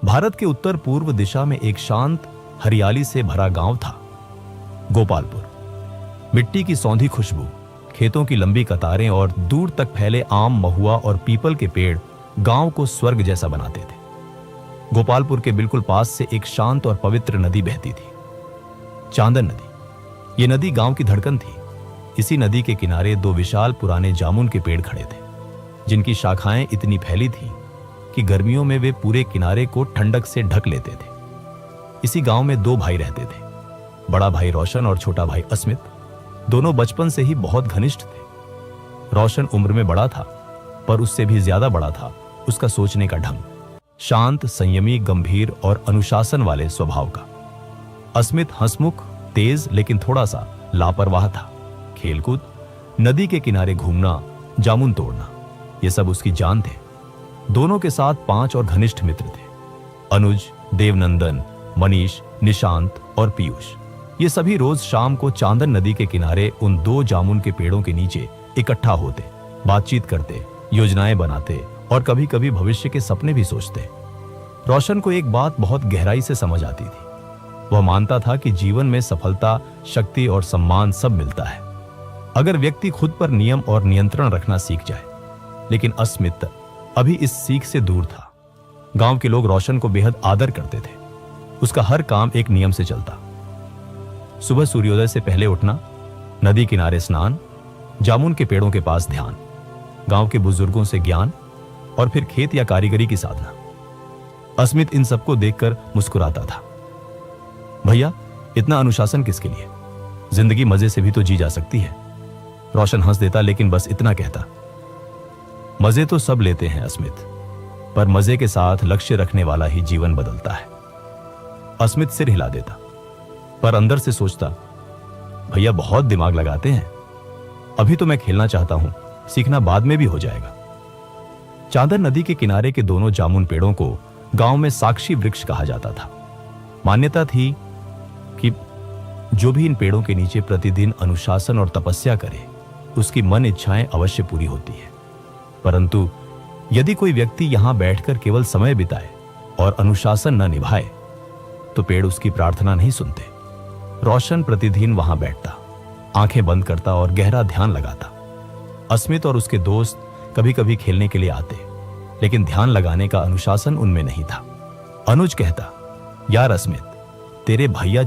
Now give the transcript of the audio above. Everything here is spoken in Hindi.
भारत के उत्तर पूर्व दिशा में एक शांत हरियाली से भरा गांव था, गोपालपुर। मिट्टी की सौंधी खुशबू, खेतों की लंबी कतारें और दूर तक फैले आम, महुआ और पीपल के पेड़ गांव को स्वर्ग जैसा बनाते थे। गोपालपुर के बिल्कुल पास से एक शांत और पवित्र नदी बहती थी, चांदन नदी। ये नदी गांव की धड़कन थी। इसी नदी के किनारे दो विशाल पुराने जामुन के पेड़ खड़े थे, जिनकी शाखाएं इतनी फैली थीं कि गर्मियों में वे पूरे किनारे को ठंडक से ढक लेते थे। इसी गांव में दो भाई रहते थे, बड़ा भाई रोशन और छोटा भाई अस्मित। दोनों बचपन से ही बहुत घनिष्ठ थे। रोशन उम्र में बड़ा था, पर उससे भी ज्यादा बड़ा था उसका सोचने का ढंग, शांत, संयमी, गंभीर और अनुशासन वाले स्वभाव का। अस्मित हंसमुख, तेज, लेकिन थोड़ा सा लापरवाह था। खेलकूद, नदी के किनारे घूमना, जामुन तोड़ना, ये सब उसकी जान थे। दोनों के साथ 5 और घनिष्ठ मित्र थे, अनुज, देवनंदन, मनीष, निशांत और पीयूष। ये सभी रोज शाम को चांदन नदी के किनारे उन 2 जामुन के पेड़ों के नीचे इकट्ठा होते, बातचीत करते, योजनाएं बनाते और कभी कभी भविष्य के सपने भी सोचते। रोशन को एक बात बहुत गहराई से समझ आती थी। वह मानता था कि जीवन में सफलता, शक्ति और सम्मान सब मिलता है अगर व्यक्ति खुद पर नियम और नियंत्रण रखना सीख जाए। लेकिन अस्मित अभी इस सीख से दूर था। गांव के लोग रोशन को बेहद आदर करते थे। उसका हर काम एक नियम से चलता। सुबह सूर्योदय से पहले उठना, नदी किनारे स्नान, जामुन के पेड़ों के पास ध्यान, गांव के बुजुर्गों से ज्ञान और फिर खेत या कारीगरी की साधना। अस्मित इन सबको देखकर मुस्कुराता था। भैया, इतना अनुशासन किसके लिए? जिंदगी मजे से भी तो जी जा सकती है। रोशन हंस देता, लेकिन बस इतना कहता, मजे तो सब लेते हैं अस्मित, पर मजे के साथ लक्ष्य रखने वाला ही जीवन बदलता है। अस्मित सिर हिला देता, पर अंदर से सोचता, भैया बहुत दिमाग लगाते हैं। अभी तो मैं खेलना चाहता हूं, सीखना बाद में भी हो जाएगा। चांदन नदी के किनारे के दोनों जामुन पेड़ों को गांव में साक्षी वृक्ष कहा जाता था। मान्यता थी कि जो भी इन पेड़ों के नीचे प्रतिदिन अनुशासन और तपस्या करे, उसकी मन इच्छाएं अवश्य पूरी होती है। परंतु यदि कोई व्यक्ति यहां बैठकर केवल समय बिताए और अनुशासन न निभाए, तो पेड़ उसकी प्रार्थना नहीं सुनते। रोशन प्रतिदिन वहां बैठता, आंखें बंद करता और गहरा ध्यान लगाता। अस्मित और उसके दोस्त कभी कभी खेलने के लिए आते, लेकिन ध्यान लगाने का अनुशासन उनमें नहीं था। अनुज कहता, यार अस्मित, तेरे भैया